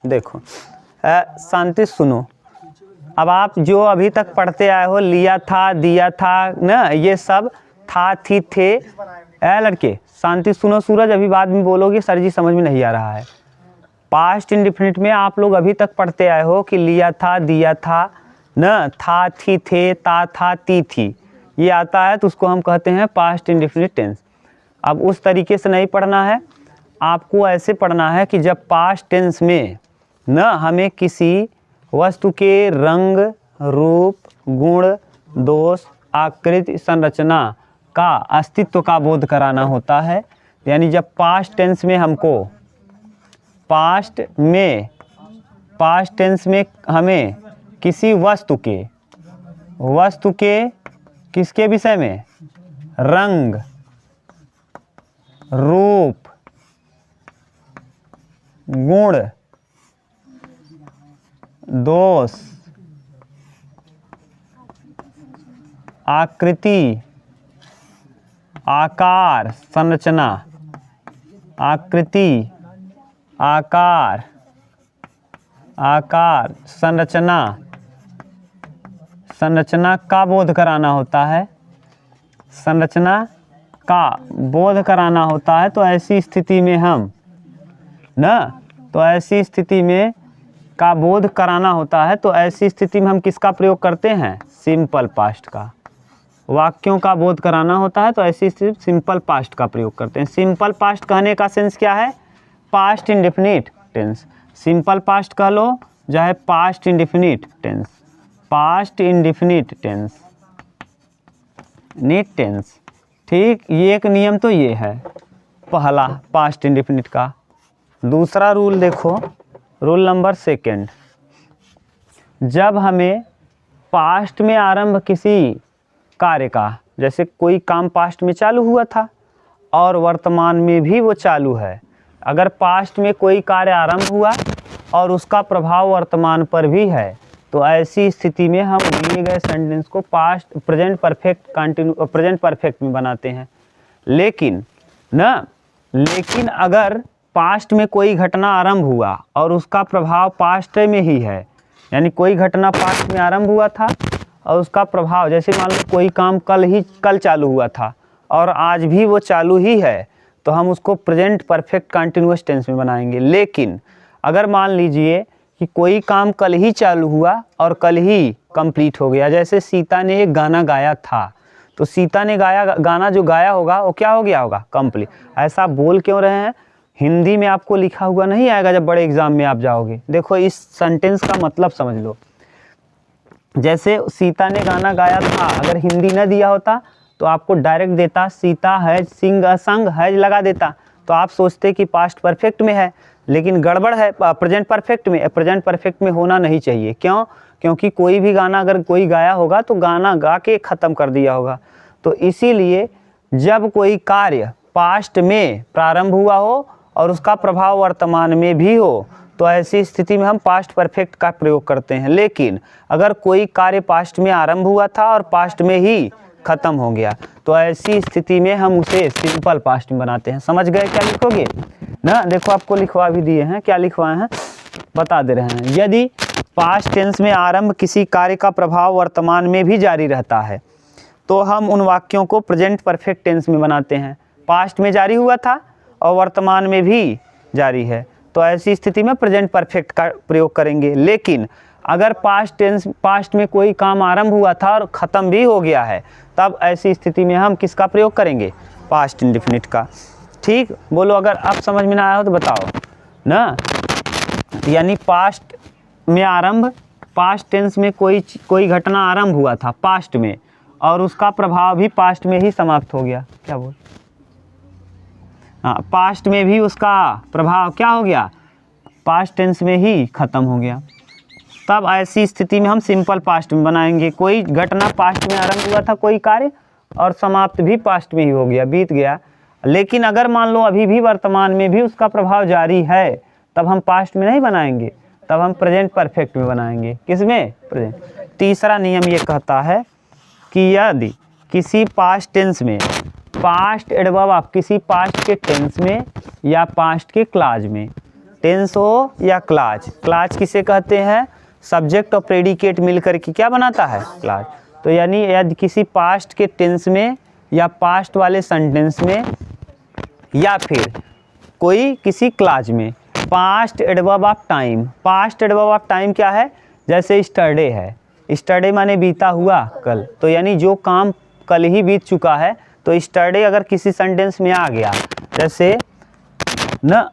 देखो शांति सुनो। अब आप जो अभी तक पढ़ते आए हो, लिया था, दिया था ना, ये सब था, थी, थे। लड़के शांति सुनो। सूरज अभी बाद में बोलोगे सर जी समझ में नहीं आ रहा है। पास्ट इंडेफिनिट में आप लोग अभी तक पढ़ते आए हो कि लिया था, दिया था न, था, थी, थे, ता, था, ती, थी, ये आता है तो उसको हम कहते हैं पास्ट इंडेफिनिट टेंस। अब उस तरीके से नहीं पढ़ना है, आपको ऐसे पढ़ना है कि जब पास्ट टेंस में न हमें किसी वस्तु के रंग, रूप, गुण, दोष, आकृति, संरचना का अस्तित्व का बोध कराना होता है। यानी जब पास्ट टेंस में हमको पास्ट टेंस में हमें किसी वस्तु के किसके विषय में, रंग, रूप, गुण, दोष, आकृति, आकार, संरचना, आकृति, आकार, संरचना का बोध कराना होता है, संरचना का बोध कराना होता है। तो ऐसी स्थिति में हम ऐसी स्थिति में का बोध कराना होता है। तो ऐसी स्थिति में हम किसका प्रयोग करते हैं, सिंपल पास्ट का। वाक्यों का बोध कराना होता है तो ऐसी स्थिति सिंपल पास्ट का प्रयोग करते हैं। सिंपल पास्ट कहने का सेंस क्या है, past indefinite tense. Simple past कह लो चाहे past indefinite tense, past indefinite tense, नीट टेंस। ठीक, ये एक नियम तो ये है पहला पास्ट इंडेफिनिट का। दूसरा रूल देखो, रूल नंबर 2, जब हमें पास्ट में आरंभ किसी कार्य का, जैसे कोई काम पास्ट में चालू हुआ था और वर्तमान में भी वो चालू है, अगर पास्ट में कोई कार्य आरंभ हुआ और उसका प्रभाव वर्तमान पर भी है, तो ऐसी स्थिति में हम दिए गए सेंटेंस को प्रेजेंट परफेक्ट में बनाते हैं। लेकिन अगर पास्ट में कोई घटना आरंभ हुआ और उसका प्रभाव पास्ट में ही है, यानी कोई घटना पास्ट में आरंभ हुआ था और उसका प्रभाव, जैसे मान लो कोई काम कल चालू हुआ था और आज भी वो चालू ही है, तो हम उसको प्रेजेंट परफेक्ट कंटिन्यूअस टेंस में बनाएंगे। लेकिन अगर मान लीजिए कि कोई काम कल ही चालू हुआ और कल ही कंप्लीट हो गया, जैसे सीता ने एक गाना गाया था, तो सीता ने गाना जो गाया होगा वो क्या हो गया होगा, कंप्लीट। ऐसा बोल क्यों रहे हैं, हिंदी में आपको लिखा हुआ नहीं आएगा जब बड़े एग्जाम में आप जाओगे। देखो इस सेंटेंस का मतलब समझ लो। जैसे सीता ने गाना गाया था, अगर हिंदी न दिया होता तो आपको डायरेक्ट देता सीता हैज सिंग अ संग, हैज लगा देता, तो आप सोचते कि पास्ट परफेक्ट में है, लेकिन गड़बड़ है प्रेजेंट परफेक्ट में। प्रेजेंट परफेक्ट में होना नहीं चाहिए। क्यों? क्योंकि कोई भी गाना अगर कोई गाया होगा तो गाना गा के ख़त्म कर दिया होगा। तो इसीलिए जब कोई कार्य पास्ट में प्रारंभ हुआ हो और उसका प्रभाव वर्तमान में भी हो, तो ऐसी स्थिति में हम पास्ट परफेक्ट का प्रयोग करते हैं। लेकिन अगर कोई कार्य पास्ट में आरंभ हुआ था और पास्ट में ही खत्म हो गया, तो ऐसी स्थिति में हम उसे सिंपल पास्ट में बनाते हैं। समझ गए क्या लिखोगे ना? देखो आपको लिखवा भी दिए हैं, क्या लिखवाए हैं बता दे रहे हैं। यदि पास्ट टेंस में आरंभ किसी कार्य का प्रभाव वर्तमान में भी जारी रहता है, तो हम उन वाक्यों को प्रेजेंट परफेक्ट टेंस में बनाते हैं। पास्ट में जारी हुआ था और वर्तमान में भी जारी है, तो ऐसी स्थिति में प्रेजेंट परफेक्ट का प्रयोग करेंगे। लेकिन अगर पास्ट में कोई काम आरंभ हुआ था और ख़त्म भी हो गया है, तब ऐसी स्थिति में हम किसका प्रयोग करेंगे, पास्ट इंडेफिनिट का। ठीक, बोलो अगर आप समझ में ना आया हो तो बताओ ना। यानी पास्ट में आरंभ, पास्ट टेंस में कोई घटना आरंभ हुआ था पास्ट में और उसका प्रभाव भी पास्ट में ही समाप्त हो गया। क्या बोल, हाँ, पास्ट में भी उसका प्रभाव क्या हो गया, पास्ट टेंस में ही ख़त्म हो गया, तब ऐसी स्थिति में हम सिंपल पास्ट में बनाएंगे। कोई घटना पास्ट में आरंभ हुआ था कोई कार्य और समाप्त भी पास्ट में ही हो गया, बीत गया। लेकिन अगर मान लो अभी भी वर्तमान में भी उसका प्रभाव जारी है, तब हम पास्ट में नहीं बनाएंगे, तब हम प्रेजेंट परफेक्ट में बनाएंगे। किसमें, प्रेजेंट। तीसरा नियम ये कहता है कि यदि किसी पास्ट टेंस में, पास्ट एडवर्ब आप किसी पास्ट के टेंस में या पास्ट के क्लॉज में टेंस हो या क्लाज, क्लाज किसे कहते हैं, सब्जेक्ट और प्रेडिकेट मिलकर के क्या बनाता है, क्लाज। तो यानी यदि किसी पास्ट के टेंस में या पास्ट वाले सेंटेंस में या फिर कोई किसी क्लाज में past adverb of time, past adverb of time क्या है, जैसे स्टरडे है, स्टरडे माने बीता हुआ कल, तो यानी जो काम कल ही बीत चुका है, तो स्टरडे अगर किसी सेंटेंस में आ गया, जैसे न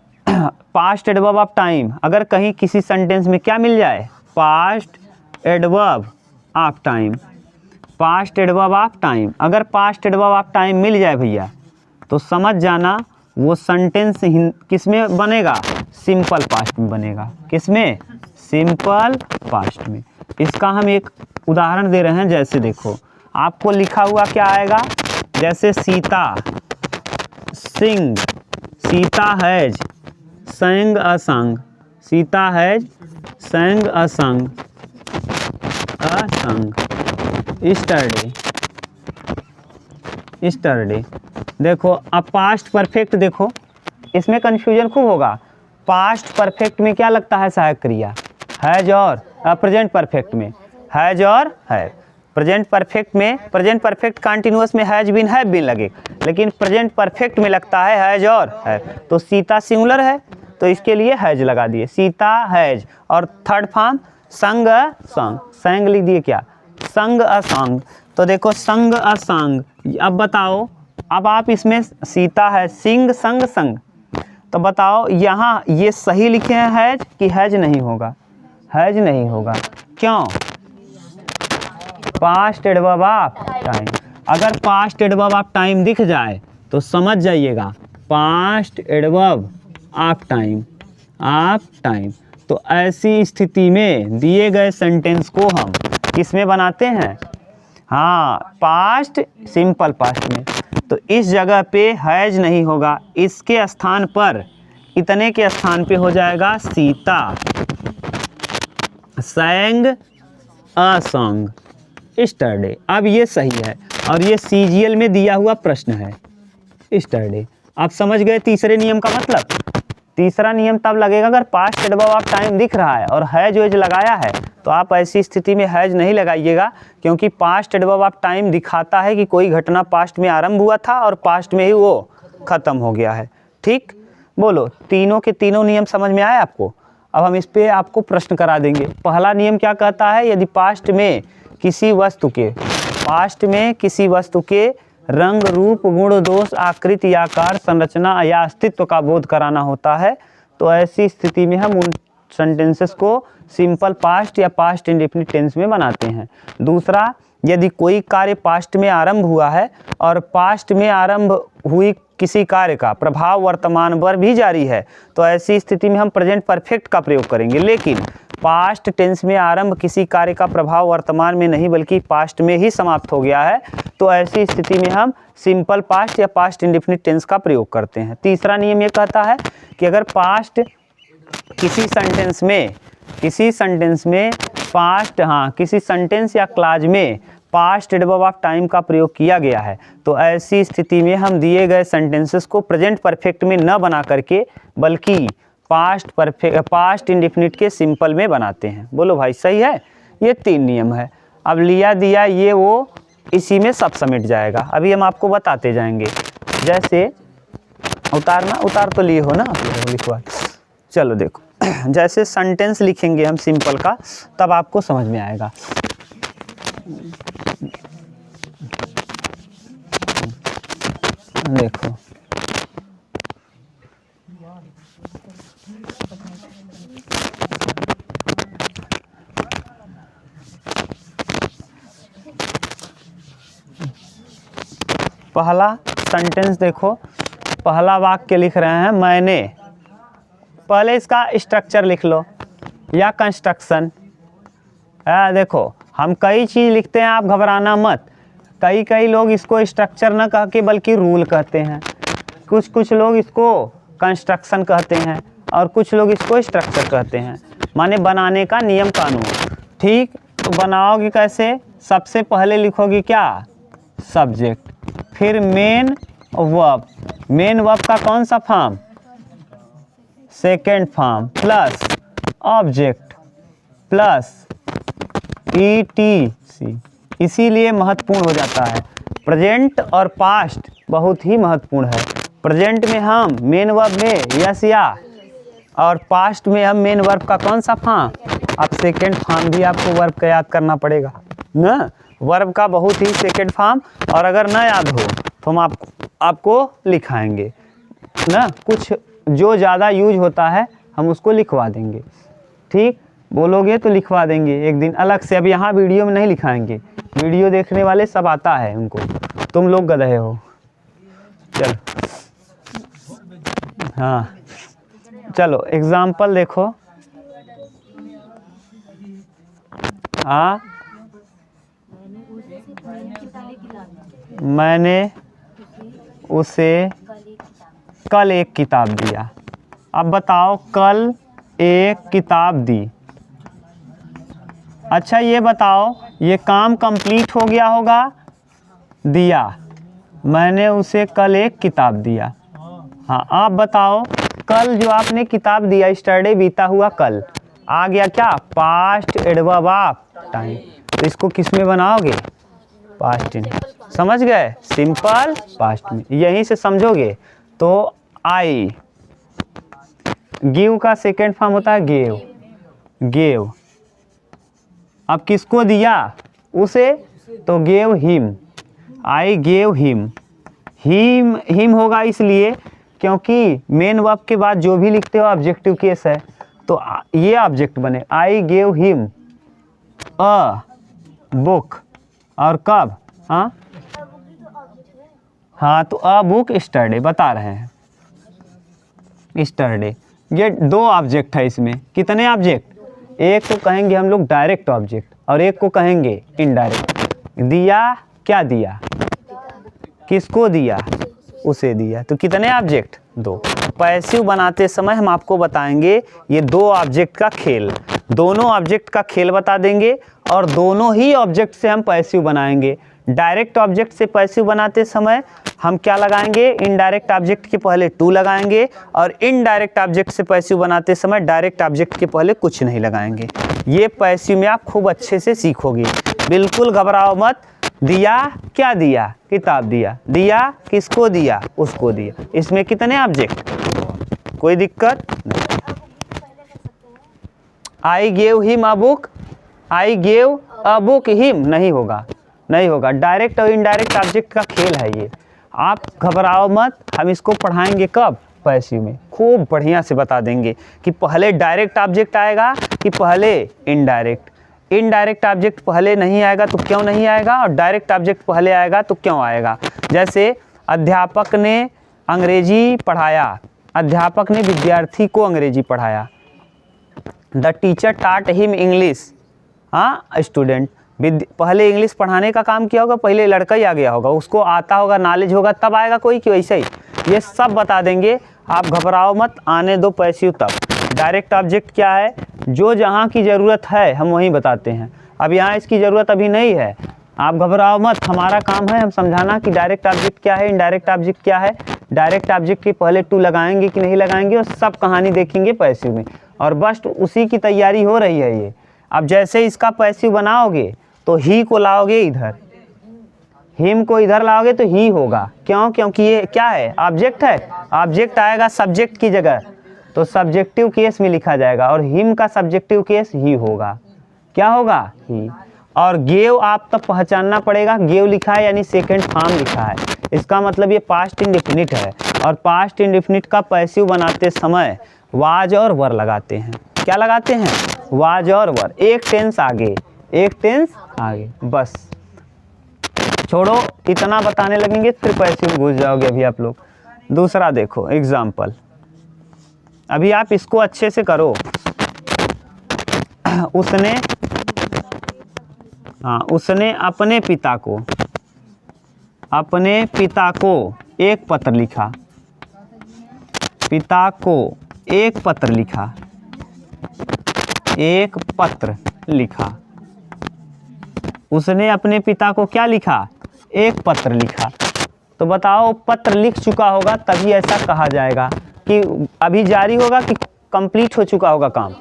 पास्ट एडवर्ब ऑफ टाइम अगर कहीं किसी सेंटेंस में क्या मिल जाए, past adverb of time, past adverb of time, अगर पास्ट एडवर्ब ऑफ टाइम मिल जाए भैया, तो समझ जाना वो सेंटेंस किस में बनेगा, सिंपल पास्ट में बनेगा। किस में, सिंपल पास्ट में। इसका हम एक उदाहरण दे रहे हैं, जैसे देखो आपको लिखा हुआ क्या आएगा, जैसे सीता सिंग, सीता हैज संग असंग, सीता हैज संग असंग, असंग स्टरडे, स्टरडे। देखो अब पास्ट परफेक्ट, देखो इसमें कन्फ्यूजन खूब होगा। पास्ट परफेक्ट में क्या लगता है सहायक क्रिया, हैज, और प्रेजेंट परफेक्ट में हैज और है। प्रेजेंट परफेक्ट में, प्रेजेंट परफेक्ट कंटिन्यूअस में हैज बीन हैव बीन लगे, लेकिन प्रेजेंट परफेक्ट में लगता है हैज और है। तो सीता सिंगुलर है तो इसके लिए हैज लगा दिए, सीता हैज। और थर्ड फॉर्म संग संग, संग लिख दिए क्या, संग असंग। तो देखो संग असंग, अब बताओ, अब आप इसमें सीता है सिंग संग संग, तो बताओ यहाँ ये सही लिखे हैं हैज कि हैज नहीं होगा, हैज नहीं होगा, क्यों, पास्ट एडवर्ब ऑफ टाइम। अगर पास्ट एडवर्ब ऑफ टाइम दिख जाए तो समझ जाइएगा past adverb of time, of time. तो ऐसी स्थिति में दिए गए सेंटेंस को हम किस में बनाते हैं, हाँ पास्ट, सिंपल पास्ट में। तो इस जगह पे हैज नहीं होगा, इसके स्थान पर, इतने के स्थान पे हो जाएगा Sita sang a song yesterday। अब ये सही है और ये CGL में दिया हुआ प्रश्न है yesterday। आप समझ गए तीसरे नियम का मतलब। तीसरा नियम तब लगेगा अगर पास्ट एडवर्ब ऑफ टाइम दिख रहा है और हैज वेज लगाया है, तो आप ऐसी स्थिति में हैज नहीं लगाइएगा, क्योंकि पास्ट एडवर्ब ऑफ टाइम दिखाता है कि कोई घटना पास्ट में आरंभ हुआ था और पास्ट में ही वो खत्म हो गया है। ठीक, बोलो तीनों के तीनों नियम समझ में आए आपको। अब हम इस पे आपको प्रश्न करा देंगे। पहला नियम क्या कहता है, यदि पास्ट में किसी वस्तु के, पास्ट में किसी वस्तु के रंग रूप गुण दोष आकृति आकार संरचना या अस्तित्व का बोध कराना होता है, तो ऐसी स्थिति में हम उन सेंटेंसेस को सिंपल पास्ट या पास्ट इंडेफिनिट टेंस में बनाते हैं। दूसरा, यदि कोई कार्य पास्ट में आरंभ हुआ है और पास्ट में आरंभ हुई किसी कार्य का प्रभाव वर्तमान पर भी जारी है, तो ऐसी स्थिति में हम प्रेजेंट परफेक्ट का प्रयोग करेंगे। लेकिन पास्ट टेंस में आरंभ किसी कार्य का प्रभाव वर्तमान में नहीं बल्कि पास्ट में ही समाप्त हो गया है, तो ऐसी स्थिति में हम सिंपल पास्ट या पास्ट इंडेफिनिट टेंस का प्रयोग करते हैं। तीसरा नियम ये कहता है कि अगर पास्ट किसी सेंटेंस में पास्ट, हाँ किसी सेंटेंस या क्लाज में पास्ट एडवर्ब ऑफ टाइम का प्रयोग किया गया है, तो ऐसी स्थिति में हम दिए गए सेंटेंसेस को प्रेजेंट परफेक्ट में न बना करके बल्कि पास्ट इंडेफिनिट के सिंपल में बनाते हैं। बोलो भाई सही है। ये तीन नियम है। अब लिया दिया ये वो इसी में सब समेट जाएगा। अभी हम आपको बताते जाएंगे। जैसे उतार तो लिए हो ना लिखवा, चलो देखो जैसे सेंटेंस लिखेंगे हम सिंपल का, तब आपको समझ में आएगा। देखो पहला सेंटेंस देखो, पहला वाक्य लिख रहे हैं मैंने, पहले इसका स्ट्रक्चर लिख लो या कंस्ट्रक्शन। देखो हम कई चीज़ लिखते हैं, आप घबराना मत। कई लोग इसको स्ट्रक्चर न कह के बल्कि रूल कहते हैं, कुछ लोग इसको कंस्ट्रक्शन कहते हैं और कुछ लोग इसको स्ट्रक्चर कहते हैं, माने बनाने का नियम कानून। ठीक, तो बनाओगे कैसे, सबसे पहले लिखोगे क्या, सब्जेक्ट, फिर मेन वर्ब। मेन वर्ब का कौन सा form, second form plus object plus ETC, इसीलिए महत्वपूर्ण हो जाता है। प्रेजेंट और पास्ट बहुत ही महत्वपूर्ण है। प्रेजेंट में हम मेन वर्ब में यस या, और पास्ट में हम मेन वर्ब का कौन सा फॉर्म, अब सेकेंड फॉर्म भी आपको वर्ब का याद करना पड़ेगा ना, वर्ब का बहुत ही सेकेंड फॉर्म। और अगर ना याद हो तो हम आपको लिखाएंगे ना, कुछ जो ज़्यादा यूज होता है हम उसको लिखवा देंगे, ठीक, बोलोगे तो लिखवा देंगे एक दिन अलग से। अब यहाँ वीडियो में नहीं लिखाएंगे, वीडियो देखने वाले सब आता है उनको, तुम लोग गधे हो। चलो हाँ चलो एग्जाम्पल देखो। हाँ, मैंने उसे कल एक किताब दिया। अब बताओ, कल एक किताब दी। अच्छा ये बताओ, ये काम कंप्लीट हो गया होगा, दिया, मैंने उसे कल एक किताब दिया। हाँ आप बताओ, कल जो आपने किताब दिया, यस्टरडे बीता हुआ कल, आ गया क्या, पास्ट एडवर्ब ऑफ टाइम। तो इसको किस में बनाओगे, पास्ट इन, समझ गए, सिंपल पास्ट में, यहीं से समझोगे। तो आई, गिव का सेकेंड फॉर्म होता है गेव, गेव। अब किसको दिया, उसे, तो gave him, I gave him. Him होगा इसलिए क्योंकि मेन वर्ब के बाद जो भी लिखते हो ऑब्जेक्टिव केस है, तो ये ऑब्जेक्ट बने, I gave him a book. और कब, हाँ हाँ, तो अ बुक यस्टरडे बता रहे हैं, यस्टरडे। ये दो ऑब्जेक्ट है इसमें, कितने ऑब्जेक्ट, एक को कहेंगे हम लोग डायरेक्ट ऑब्जेक्ट और एक को कहेंगे इनडायरेक्ट। दिया, क्या दिया, किसको दिया, उसे दिया। तो कितने ऑब्जेक्ट, दो। पैसिव बनाते समय हम आपको बताएंगे ये दो ऑब्जेक्ट का खेल, दोनों ऑब्जेक्ट का खेल बता देंगे और दोनों ही ऑब्जेक्ट से हम पैसिव बनाएंगे। डायरेक्ट ऑब्जेक्ट से पैसिव बनाते समय हम क्या लगाएंगे, इनडायरेक्ट ऑब्जेक्ट के पहले टू लगाएंगे, और इनडायरेक्ट ऑब्जेक्ट से पैसिव बनाते समय डायरेक्ट ऑब्जेक्ट के पहले कुछ नहीं लगाएंगे। ये पैसिव में आप खूब अच्छे से सीखोगे, बिल्कुल घबराओ मत। दिया, क्या दिया, किताब दिया, दिया किसको दिया, उसको दिया। इसमें कितने ऑब्जेक्ट, कोई दिक्कत नहीं। I gave him a book, I gave a book him नहीं होगा, नहीं होगा। डायरेक्ट और इनडायरेक्ट ऑब्जेक्ट का खेल है ये, आप घबराओ मत। हम इसको पढ़ाएंगे कब, पैसिव में, खूब बढ़िया से बता देंगे कि पहले डायरेक्ट ऑब्जेक्ट आएगा कि पहले इनडायरेक्ट। इनडायरेक्ट ऑब्जेक्ट पहले नहीं आएगा तो क्यों नहीं आएगा, और डायरेक्ट ऑब्जेक्ट पहले आएगा तो क्यों आएगा। जैसे अध्यापक ने अंग्रेजी पढ़ाया, अध्यापक ने विद्यार्थी को अंग्रेजी पढ़ाया। द टीचर टाट हिम इंग्लिश, हाँ स्टूडेंट, पहले इंग्लिश पढ़ाने का काम किया होगा, पहले लड़का ही आ गया होगा, उसको आता होगा, नॉलेज होगा, तब आएगा कोई कि वैसे ही। ये सब बता देंगे, आप घबराओ मत, आने दो पैसिव तब। डायरेक्ट ऑब्जेक्ट क्या है, जो जहाँ की ज़रूरत है हम वहीं बताते हैं। अब यहाँ इसकी ज़रूरत अभी नहीं है, आप घबराओ मत, हमारा काम है हम समझाना कि डायरेक्ट ऑब्जेक्ट क्या है, इनडायरेक्ट ऑब्जेक्ट क्या है। डायरेक्ट ऑब्जेक्ट के पहले टू लगाएंगे कि नहीं लगाएंगे, और सब कहानी देखेंगे पैसिव में, और बस उसी की तैयारी हो रही है ये। अब जैसे इसका पैसिव बनाओगे तो ही को लाओगे इधर, हिम को इधर लाओगे तो ही होगा, क्यों, क्योंकि ये क्या है, ऑब्जेक्ट है। ऑब्जेक्ट आएगा सब्जेक्ट की जगह तो सब्जेक्टिव केस में लिखा जाएगा, और हिम का सब्जेक्टिव केस ही होगा, क्या होगा, ही। और गेव आप तब पहचानना पड़ेगा, गेव लिखा है यानी सेकंड फॉर्म लिखा है, इसका मतलब ये पास्ट इंडेफिनिट है। और पास्ट इंडेफिनिट का पैसिव बनाते समय वाज और वर लगाते हैं। क्या लगाते हैं, वाज और वर, एक टेंस आगे एक टेंस आगे, बस। छोड़ो, इतना बताने लगेंगे फिर पैसिव में घुस जाओगे अभी आप लोग। दूसरा देखो एग्जाम्पल, अभी आप इसको अच्छे से करो। उसने अपने पिता को एक पत्र लिखा, पिता को एक पत्र लिखा, एक पत्र लिखा। उसने अपने पिता को क्या लिखा, एक पत्र लिखा। तो बताओ, पत्र लिख चुका होगा तभी ऐसा कहा जाएगा कि अभी जारी होगा कि कंप्लीट हो चुका होगा काम,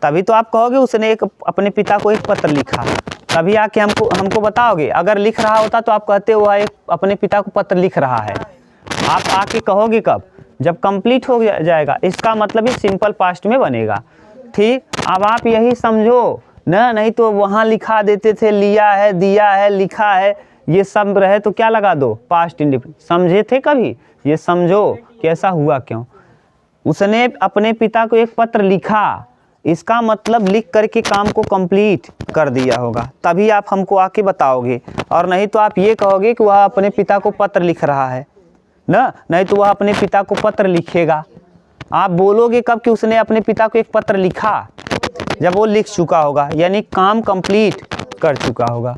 तभी तो आप कहोगे उसने एक अपने पिता को एक पत्र लिखा, तभी आके हमको बताओगे। अगर लिख रहा होता तो आप कहते वह एक अपने पिता को पत्र लिख रहा है। आप आके कहोगे कब? जब कंप्लीट हो जाएगा। इसका मतलब ये सिंपल पास्ट में बनेगा। ठीक, अब आप यही समझो ना, नहीं तो वहाँ लिखा देते थे लिया है, दिया है, लिखा है, ये सब रहे तो क्या लगा दो पास्ट इंडिफिनिट। समझे थे कभी? ये समझो कि ऐसा हुआ क्यों। उसने अपने पिता को एक पत्र लिखा, इसका मतलब लिख करके काम को कंप्लीट कर दिया होगा, तभी आप हमको आके बताओगे। और नहीं तो आप ये कहोगे कि वह अपने पिता को पत्र लिख रहा है ना, नहीं तो वह अपने पिता को पत्र लिखेगा। आप बोलोगे कब कि उसने अपने पिता को एक पत्र लिखा? जब वो लिख चुका होगा, यानी काम कंप्लीट कर चुका होगा।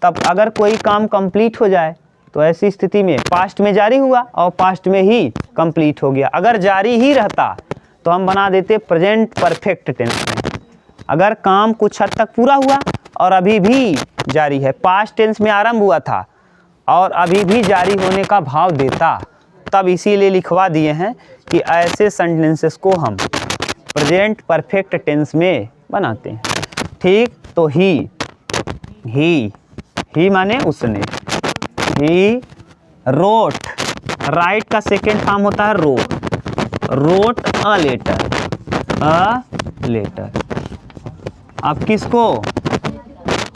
तब अगर कोई काम कंप्लीट हो जाए तो ऐसी स्थिति में पास्ट में जारी हुआ और पास्ट में ही कंप्लीट हो गया। अगर जारी ही रहता तो हम बना देते प्रेजेंट परफेक्ट टेंस में। अगर काम कुछ हद तक पूरा हुआ और अभी भी जारी है, पास्ट टेंस में आरंभ हुआ था और अभी भी जारी होने का भाव देता, तब इसीलिए लिखवा दिए हैं कि ऐसे सेंटेंसेस को हम प्रेजेंट परफेक्ट टेंस में बनाते हैं। ठीक, तो ही माने उसने। ही रोट, राइट का सेकेंड फॉर्म होता है रोट। Road a letter. अब किसको?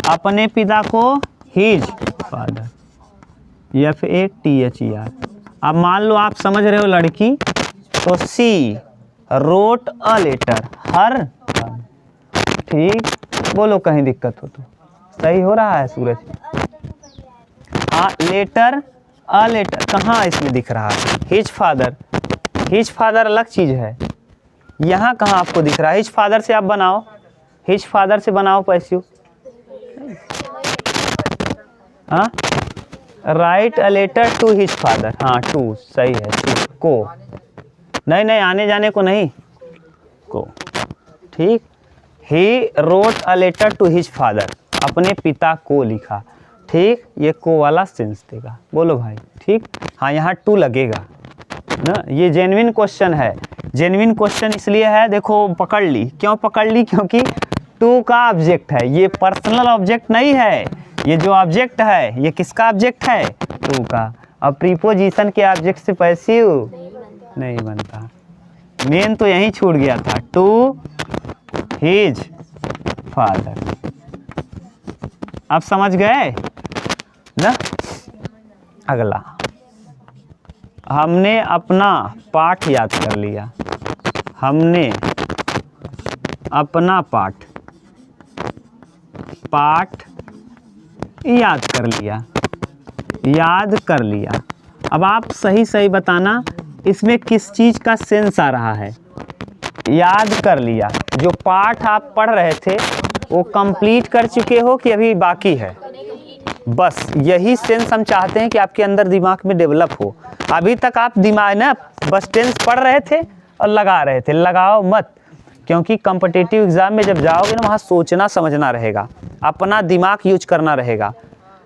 अपने पिता को, हिज फादर, FATHER। अब मान लो आप समझ रहे हो लड़की, तो सी रोट अ लेटर हर। ठीक, बोलो कहीं दिक्कत हो तो। सही हो रहा है सूरज? हाँ, लेटर अ लेटर कहाँ इसमें दिख रहा है? हिज फादर अलग चीज़ है, यहाँ कहाँ आपको दिख रहा है? हिज फादर से आप बनाओ, हिज फादर से बनाओ पैसिव। हाँ, write a letter to his father. हाँ, टू सही है, टू को नहीं आने जाने को नहीं, को। ठीक, he wrote a letter to his father, अपने पिता को लिखा। ठीक, ये को वाला सेंस देगा। बोलो भाई, ठीक। हाँ, यहाँ टू लगेगा ना। ये जेन्युइन क्वेश्चन है। जेन्युइन क्वेश्चन इसलिए है, देखो पकड़ ली। क्यों पकड़ ली? क्योंकि टू का ऑब्जेक्ट है, ये पर्सनल ऑब्जेक्ट नहीं है। ये जो ऑब्जेक्ट है ये किसका ऑब्जेक्ट है? टू का। अब प्रीपोजिशन के ऑब्जेक्ट से पैसिव नहीं बनता। मेन तो यहीं छूट गया था, टू हिज फादर। आप समझ गए ना? अगला, हमने अपना पाठ याद कर लिया। हमने अपना पाठ याद कर लिया। अब आप सही बताना इसमें किस चीज़ का सेंस आ रहा है। याद कर लिया, जो पाठ आप पढ़ रहे थे वो कंप्लीट कर चुके हो कि अभी बाकी है? बस यही सेंस हम चाहते हैं कि आपके अंदर दिमाग में डेवलप हो। अभी तक आप दिमाग ना बस टेंस पढ़ रहे थे और लगा रहे थे। लगाओ मत, क्योंकि कॉम्पिटिटिव एग्जाम में जब जाओगे ना, वहाँ सोचना समझना रहेगा, अपना दिमाग यूज करना रहेगा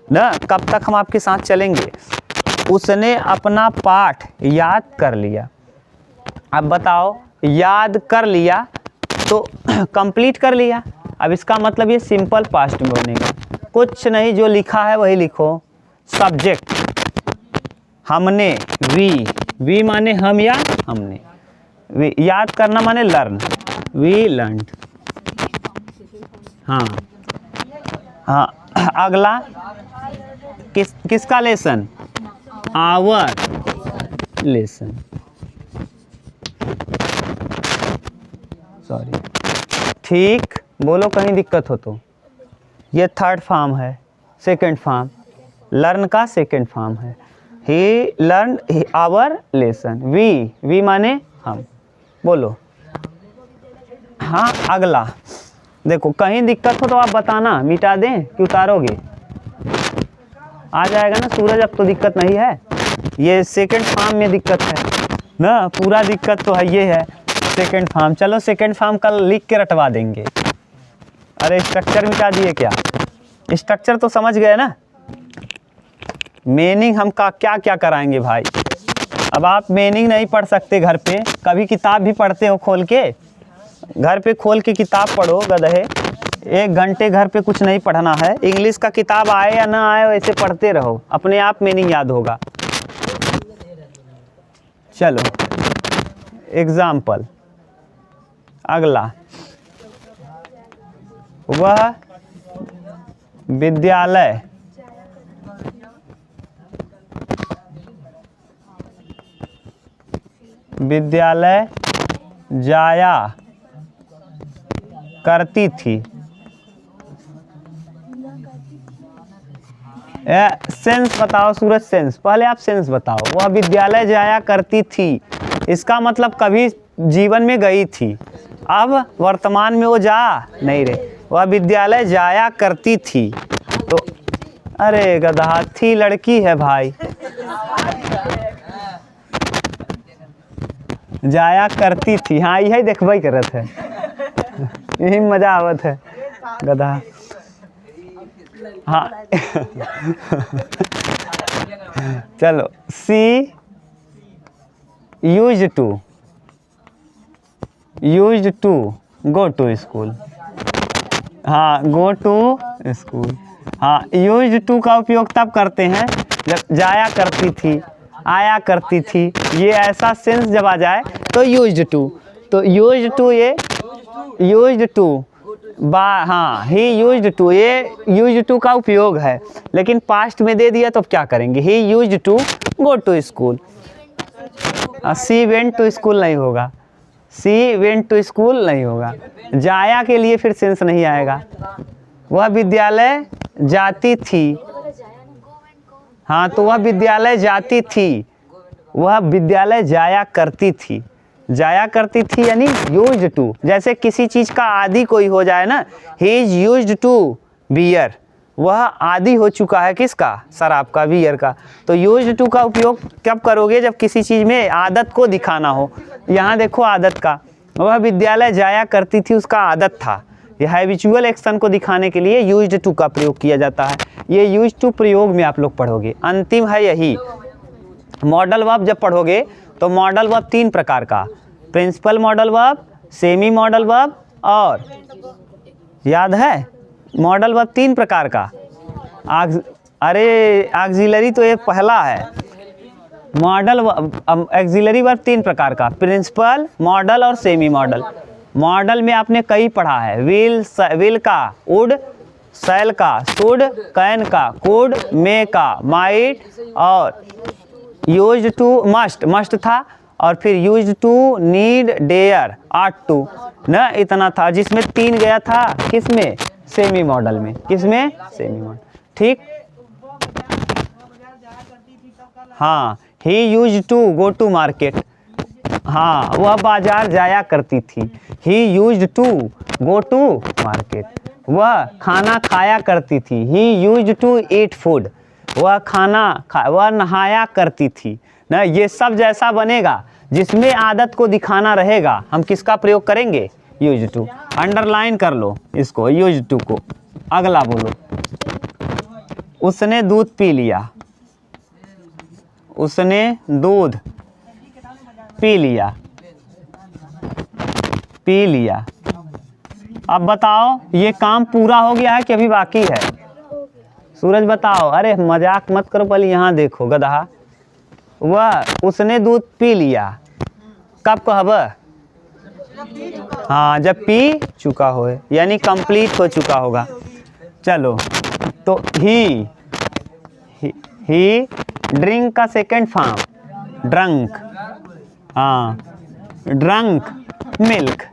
ना। कब तक हम आपके साथ चलेंगे? उसने अपना पाठ याद कर लिया। अब बताओ, याद कर लिया तो कंप्लीट कर लिया। अब इसका मतलब ये सिंपल पास्ट में बनेगा। कुछ नहीं, जो लिखा है वही लिखो। सब्जेक्ट हमने, वी माने हम या हमने। याद करना माने लर्न, वी लर्नड। हाँ, अगला किसका लेसन? Our lesson. सॉरी, ठीक, बोलो कहीं दिक्कत हो तो। ये थर्ड फॉर्म है, सेकंड फॉर्म, लर्न का सेकंड फॉर्म है। ही लर्न आवर लेसन। वी माने हम। बोलो। हाँ, अगला देखो, कहीं दिक्कत हो तो आप बताना, मिटा दें कि उतारोगे? आ जाएगा ना सूरज, अब तो दिक्कत नहीं है। ये सेकंड फॉर्म में दिक्कत है ना, पूरा दिक्कत तो है, ये है सेकंड फॉर्म। चलो सेकंड फॉर्म कल लिख के रटवा देंगे। अरे स्ट्रक्चर मिटा दिए क्या? स्ट्रक्चर तो समझ गए ना। मीनिंग हम का क्या क्या कराएंगे भाई? अब आप मीनिंग नहीं पढ़ सकते घर पे, कभी किताब भी पढ़ते हो खोल के? घर पे खोल के किताब पढ़ो गधे, 1 घंटे घर पे कुछ नहीं पढ़ना है। इंग्लिश का किताब आए या ना आए वैसे पढ़ते रहो, अपने आप मीनिंग याद होगा। चलो एग्जाम्पल अगला, वह विद्यालय जाया करती थी। सेंस बताओ सूरज, सेंस पहले आप सेंस बताओ। वह विद्यालय जाया करती थी, इसका मतलब कभी जीवन में गई थी, अब वर्तमान में वो जा नहीं रहे। वह विद्यालय जाया करती थी, तो अरे गधा, थी लड़की है भाई, जाया करती थी। हाँ यही देखबई करत है, यही मजा आवत है गधा। हाँ चलो, she used to go to school. हाँ गो टू स्कूल। हाँ यूज्ड टू का उपयोग तब करते हैं जब जाया करती थी, आया करती थी, ये ऐसा सेंस जब आ जाए तो यूज्ड टू। तो यूज्ड टू, ये यूज्ड टू हाँ ही यूज्ड टू, ये यूज्ड टू का उपयोग है, लेकिन पास्ट में दे दिया तो क्या करेंगे, he used to go to school. She went to school नहीं होगा, सी वेंट टू स्कूल नहीं होगा, जाया के लिए फिर सेंस नहीं आएगा। वह विद्यालय जाती थी, हाँ तो वह विद्यालय जाती थी, वह विद्यालय जाया करती थी। जाया करती थी यानी यूज्ड टू, जैसे किसी चीज़ का आदि कोई हो जाए ना, he is used to bear, वह आदि हो चुका है किसका, शराब का, बियर का। तो यूज्ड टू का उपयोग कब करोगे, जब किसी चीज़ में आदत को दिखाना हो। यहाँ देखो आदत का, वह विद्यालय जाया करती थी, उसका आदत था। यह हैबिचुअल एक्शन को दिखाने के लिए यूज्ड टू का प्रयोग किया जाता है। ये यूज्ड टू प्रयोग में आप लोग पढ़ोगे। अंतिम है यही, मॉडल वर्ब जब पढ़ोगे तो मॉडल वर्ब 3 प्रकार का, principal modal verb, semi modal verb और याद है मॉडल वर्ब 3 प्रकार का। अरे ऑक्सिलरी तो ये पहला है। मॉडल ऑक्सिलरी वर्ब 3 प्रकार का, प्रिंसिपल, मॉडल और सेमी मॉडल। मॉडल में आपने कई पढ़ा है, विल का वुड, शैल का शुड, कैन का कुड, मे का माइट और यूज्ड टू मस्ट था, और फिर used to need dare ought to न, इतना था, जिसमें 3 गया था किसमें, सेमी मॉडल में। किसमें, सेमी मॉडल। ठीक, हाँ he used to go to market, हाँ वह बाजार जाया करती थी। He used to go to market, वह खाना खाया करती थी। He used to eat food, वह वह नहाया करती थी ना। ये सब जैसा बनेगा जिसमें आदत को दिखाना रहेगा, हम किसका प्रयोग करेंगे, यूज्ड टू। अंडरलाइन कर लो इसको, यूज्ड टू को। अगला बोलो, उसने दूध पी लिया, उसने दूध पी लिया, पी लिया। अब बताओ ये काम पूरा हो गया है कि अभी बाकी है, सूरज बताओ। अरे मजाक मत करो, पहले यहाँ देखो गधा। वह उसने दूध पी लिया, कब कहब, हाँ जब पी चुका हो, यानी कंप्लीट हो चुका होगा। चलो तो ही ड्रिंक का सेकंड फॉर्म ड्रंक, हाँ ड्रंक मिल्क,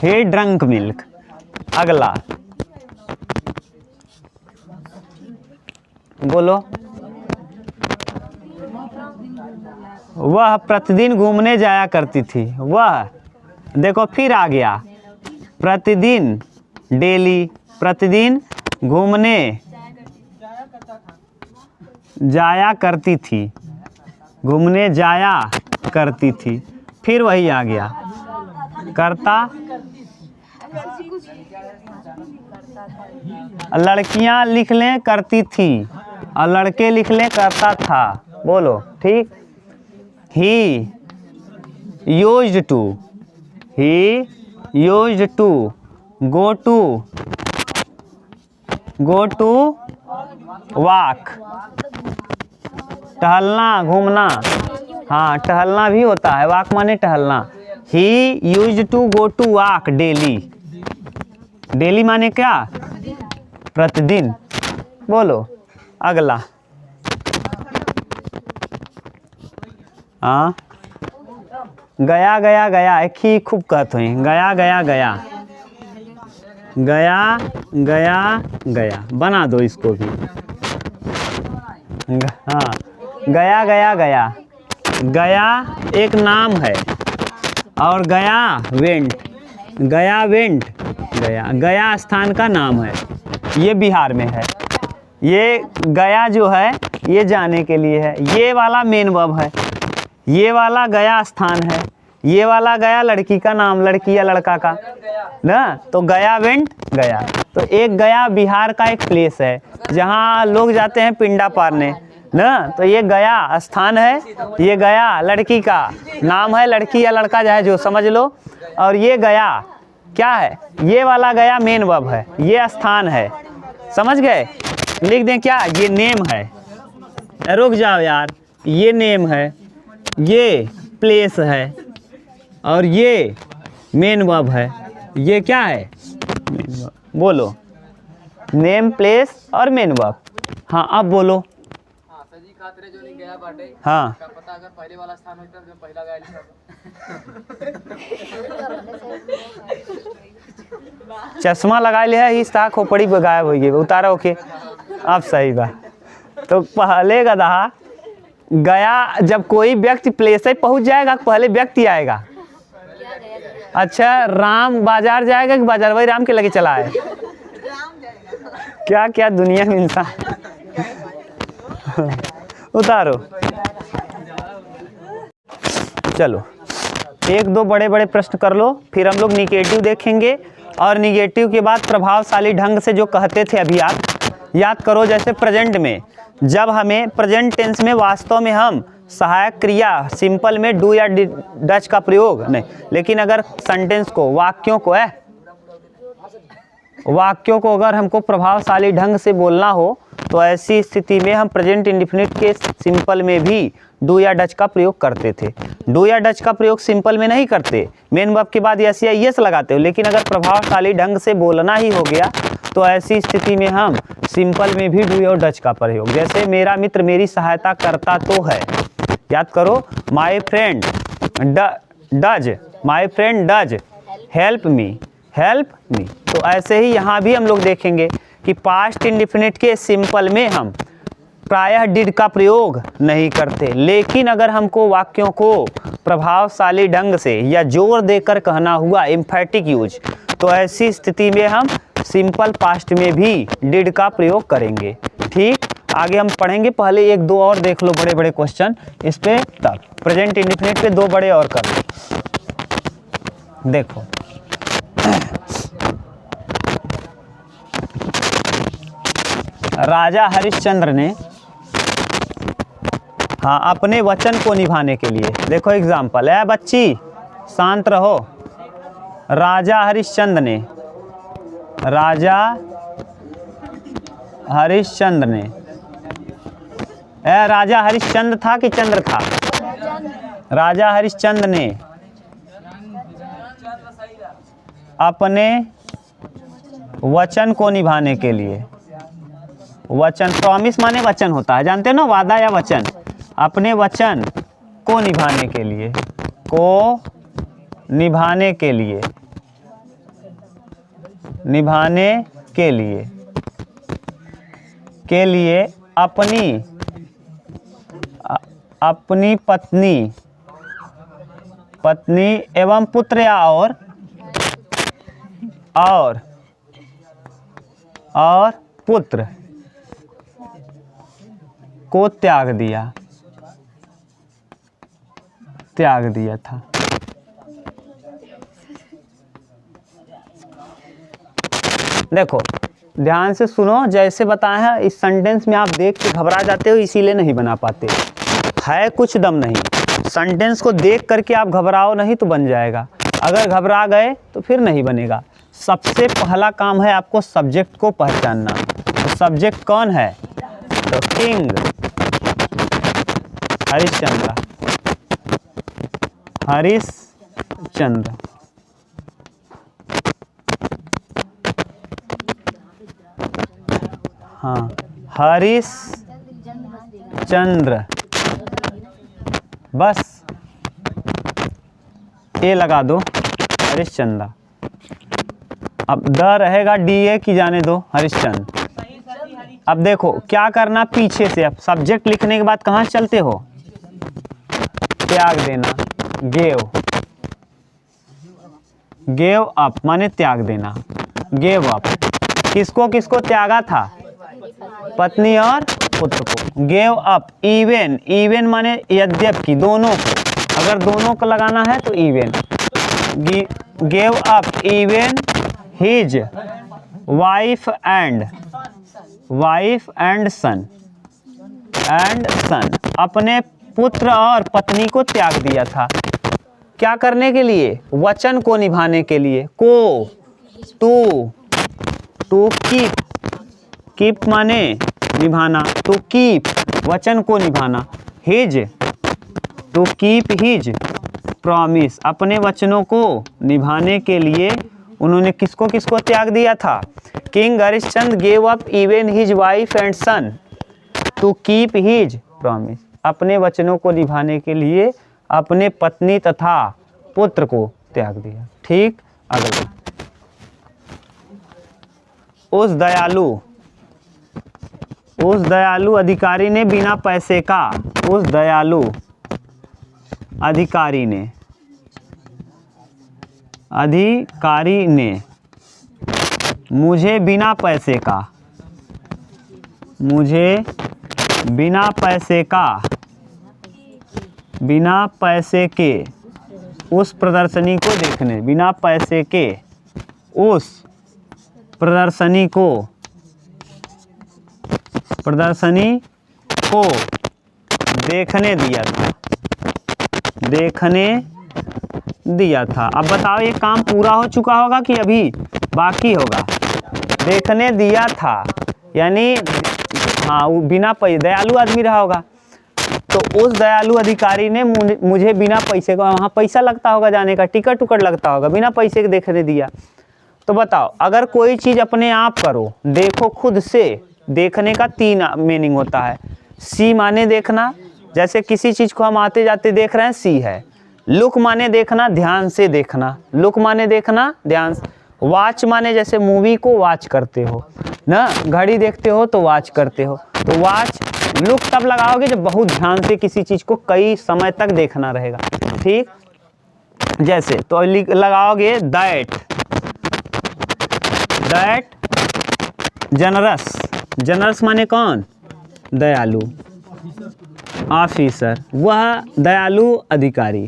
ही ड्रंक मिल्क। अगला बोलो, वह प्रतिदिन घूमने जाया करती थी। वह देखो फिर आ गया, प्रतिदिन, डेली, प्रतिदिन घूमने जाया करती थी, घूमने जाया करती थी, फिर वही आ गया, करता। लड़कियां लिख लें करती थी, और लड़के लिख लें करता था। बोलो ठीक, he used to, he used to go to walk, टहलना घूमना, हाँ टहलना भी होता है, वॉक माने टहलना। He used to go to walk daily, daily माने क्या, प्रतिदिन। बोलो अगला। हाँ गया गया गया, एक ही खूब कहते हैं, गया गया गया, गया गया गया, बना दो इसको भी। हाँ गया गया गया, गया एक नाम है, और गया वेंट, गया वेंट, गया गया स्थान का नाम है, ये बिहार में है। ये गया जो है ये जाने के लिए है, ये वाला मेन वर्ब है, ये वाला गया स्थान है, ये वाला गया लड़की का नाम, लड़की या लड़का का ना, तो गया वेंट गया। तो एक गया बिहार का एक प्लेस है जहाँ लोग जाते हैं पिंडा पारने ना, तो ये गया स्थान है, ये गया लड़की का नाम है, लड़की या लड़का चाहे जो समझ लो। और ये गया क्या है, ये वाला गया मेन वर्ब है, ये स्थान है, समझ गए। लिख दें क्या, ये नेम है, रुक जाओ यार, ये नेम है, ये प्लेस है, और ये मेन वर्ब है, ये क्या है मेन वर्ब। बोलो नेम प्लेस और मेन वर्ब। हाँ अब बोलो। हाँ पता अगर पहले वाला स्थान होता तो पहला गया चश्मा लगा लिया है, इस ताक खोपड़ी पे गायब हो गई, उतारा ओके अब सही बा। तो पहले गधा गया, जब कोई व्यक्ति प्लेस से पहुंच जाएगा पहले व्यक्ति आएगा। अच्छा राम बाजार जाएगा कि बाजार वही राम के लगे चला है, क्या क्या दुनिया में इंसान। उतारो चलो, एक दो बड़े बड़े प्रश्न कर लो, फिर हम लोग निगेटिव देखेंगे, और निगेटिव के बाद प्रभावशाली ढंग से जो कहते थे अभी आप याद करो। जैसे प्रेजेंट में, जब हमें प्रेजेंट टेंस में वास्तव में हम सहायक क्रिया सिंपल में डू या डच का प्रयोग नहीं, लेकिन अगर सेंटेंस को, वाक्यों को अगर हमको प्रभावशाली ढंग से बोलना हो तो ऐसी स्थिति में हम प्रेजेंट इंडेफिनिट के सिंपल में भी डू या डच का प्रयोग करते थे। डू या डच का प्रयोग सिंपल में नहीं करते, मेन वर्ब के बाद यस या यस लगाते हो, लेकिन अगर प्रभावशाली ढंग से बोलना ही हो गया तो ऐसी स्थिति में हम सिंपल में भी डू और डच का प्रयोग। जैसे मेरा मित्र मेरी सहायता करता तो है, याद करो, my friend does help me, तो ऐसे ही यहाँ भी हम लोग देखेंगे कि पास्ट इंडेफिनिट के सिंपल में हम प्रायः डिड का प्रयोग नहीं करते, लेकिन अगर हमको वाक्यों को प्रभावशाली ढंग से या जोर देकर कहना हुआ, एम्फैटिक यूज, तो ऐसी स्थिति में हम सिंपल पास्ट में भी डिड का प्रयोग करेंगे। ठीक, आगे हम पढ़ेंगे, पहले एक दो और देख लो बड़े बड़े क्वेश्चन इस पे, तब प्रेजेंट इंडेफिनिट पे दो बड़े और कर लो। देखो राजा हरिश्चंद्र ने, हाँ अपने वचन को निभाने के लिए, देखो एग्जाम्पल है, बच्ची शांत रहो। राजा हरिश्चंद्र ने राजा हरिश्चंद्र था कि चंद्र था? राजा हरिश्चंद्र ने अपने वचन को निभाने के लिए, वचन प्रॉमिस माने वचन होता है, जानते हो ना, वादा या वचन, अपने वचन को निभाने के लिए, अपनी पत्नी एवं पुत्र या और पुत्र को त्याग दिया था। देखो ध्यान से सुनो, जैसे बताया है इस सेंटेंस में आप देख के घबरा जाते हो, इसीलिए नहीं बना पाते, है कुछ दम नहीं। सेंटेंस को देख करके आप घबराओ नहीं तो बन जाएगा, अगर घबरा गए तो फिर नहीं बनेगा। सबसे पहला काम है आपको सब्जेक्ट को पहचानना। तो सब्जेक्ट कौन है? तो किंग हरिश्चंद्र, हरिश्चंद्र। हाँ, हरिश्चंद्र, बस ए लगा दो, हरिश्चंद्र। अब द रहेगा, डी ए की जाने दो, हरिश्चंद्र। अब देखो क्या करना, पीछे से अब सब्जेक्ट लिखने के बाद कहाँ चलते हो? त्याग देना, गेव, गेव अप माने त्याग देना, गेव अप। किसको किसको त्यागा था? पत्नी और पुत्र को। गेव अप इवन, इवन माने यद्यपि, दोनों को, अगर दोनों को लगाना है तो even. Gave up even his wife and son, अपने पुत्र और पत्नी को त्याग दिया था। क्या करने के लिए? वचन को निभाने के लिए। को, टू कीप, कीप माने निभाना, टू कीप वचन को निभाना। His, to keep his promise, अपने वचनों को निभाने के लिए उन्होंने किसको किसको त्याग दिया था? King Harishchandra gave up even his wife and son to keep his promise, अपने वचनों को निभाने के लिए अपने पत्नी तथा पुत्र को त्याग दिया। ठीक, अगला, उस दयालु अधिकारी ने बिना पैसे का, उस दयालु अधिकारी ने मुझे बिना पैसे का, बिना पैसे के उस प्रदर्शनी को देखने, बिना पैसे के उस प्रदर्शनी को देखने दिया था। अब बताओ ये काम पूरा हो चुका होगा कि अभी बाकी होगा? देखने दिया था यानी हाँ, वो बिना पैसे, दयालु आदमी रहा होगा। तो उस दयालु अधिकारी ने मुझे बिना पैसे का, वहाँ पैसा लगता होगा जाने का, टिकट उकट लगता होगा, बिना पैसे के देखने दिया। तो बताओ, अगर कोई चीज़ अपने आप करो, देखो खुद से, देखने का 3 मीनिंग होता है। सी माने देखना, जैसे किसी चीज़ को हम आते जाते देख रहे हैं, सी है। लुक माने देखना, ध्यान से देखना, लुक माने देखना ध्यान से। वॉच माने जैसे मूवी को वॉच करते हो ना, घड़ी देखते हो तो वॉच करते हो, तो वॉच। लुक तब लगाओगे जब बहुत ध्यान से किसी चीज़ को कई समय तक देखना रहेगा। ठीक, जैसे तो लगाओगे दैट जनरस माने कौन? दयालु। ऑफिसर, वह दयालु अधिकारी।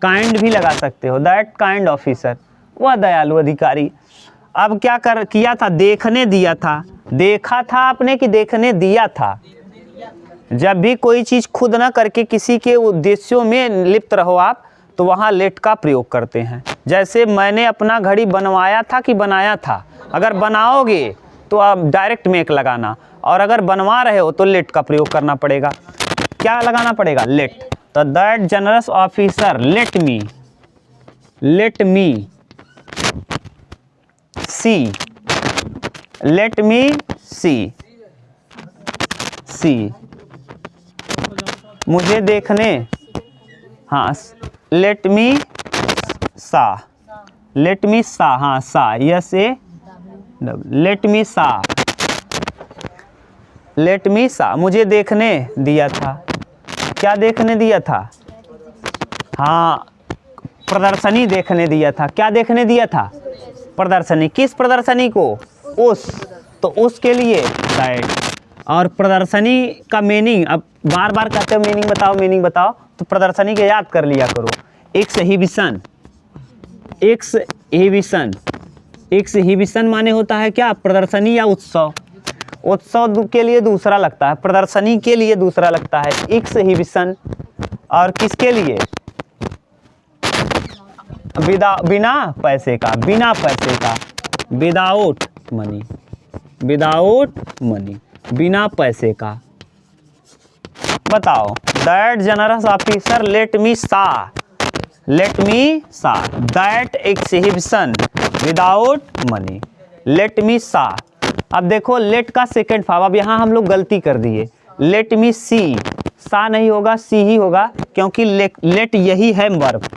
काइंड भी लगा सकते हो, दैट काइंड ऑफिसर, वह दयालु अधिकारी। अब क्या किया था? देखने दिया था। देखा था आपने कि देखने दिया था? जब भी कोई चीज़ खुद ना करके किसी के उद्देश्यों में लिप्त रहो आप, तो वहाँ लेट का प्रयोग करते हैं। जैसे मैंने अपना घड़ी बनवाया था कि बनाया था। अगर बनाओगे तो आप डायरेक्ट मेक लगाना, और अगर बनवा रहे हो तो लेट का प्रयोग करना पड़ेगा। क्या लगाना पड़ेगा? लेट। तो that generous officer let me see मुझे देखने, हाँ, लेट मी सा, हाँ, सा, यस ए, लेट मी सा, मुझे देखने दिया था। क्या देखने दिया था? हाँ, प्रदर्शनी देखने दिया था। क्या देखने दिया था? प्रदर्शनी। किस प्रदर्शनी को? उस, तो उसके लिए दैट। और प्रदर्शनी का मीनिंग, अब बार बार कहते हो मीनिंग बताओ, तो प्रदर्शनी के याद कर लिया करो। एक्सहिबिशन माने होता है क्या? प्रदर्शनी या उत्सव। उत्सव के लिए दूसरा लगता है, प्रदर्शनी के लिए दूसरा लगता है। एक्सहिबिशन और किसके लिए? बिना पैसे का, बिना पैसे का, विदाउट मनी, विदाउट मनी, बिना पैसे का। बताओ, that generous officer let me saw that exhibition without money, let me saw. अब देखो लेट का सेकेंड फॉर्म, अब यहाँ हम लोग गलती कर दिए, लेट मी सी, सा नहीं होगा सी ही होगा, क्योंकि लेट यही है वर्ब,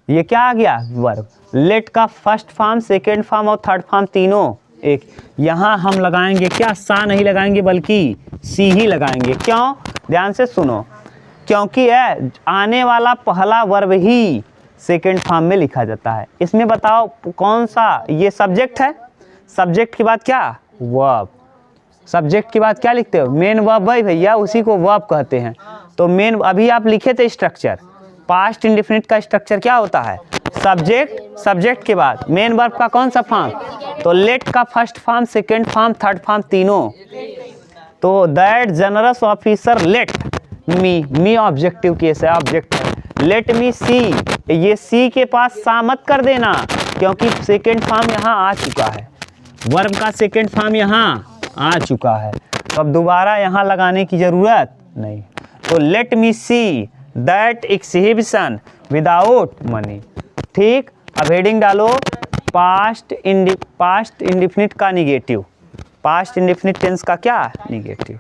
ये क्या आ गया वर्ब। लेट का फर्स्ट फॉर्म, सेकेंड फॉर्म और थर्ड फॉर्म तीनों एक। यहाँ हम लगाएंगे क्या, सा नहीं लगाएंगे बल्कि सी ही लगाएंगे। क्यों? ध्यान से सुनो, क्योंकि आने वाला पहला वर्ब ही सेकेंड फॉर्म में लिखा जाता है। इसमें बताओ कौन सा, ये सब्जेक्ट है, सब्जेक्ट के बाद क्या वर्ब, सब्जेक्ट के बाद क्या लिखते हो मेन वर्ब है भैया, उसी को वर्ब कहते हैं। तो मेन, अभी आप लिखे थे स्ट्रक्चर, पास्ट इंडेफिनिट का स्ट्रक्चर क्या होता है, सब्जेक्ट, सब्जेक्ट के बाद मेन वर्ब का कौन सा फॉर्म, तो लेट का first form, second form, third form तीनों। तो that generous officer let me objective case है, ऑब्जेक्ट है, लेट मी सी, ये सी के पास सा मत कर देना, क्योंकि सेकेंड फॉर्म यहाँ आ चुका है, वर्ब का सेकेंड फॉर्म यहाँ आ चुका है, तो अब दोबारा यहाँ लगाने की जरूरत नहीं। तो late me see that exhibition without money. ठीक, अब हेडिंग डालो पास्ट इंडिफिनिट का निगेटिव, पास्ट इंडेफिनिट टेंस का क्या निगेटिव।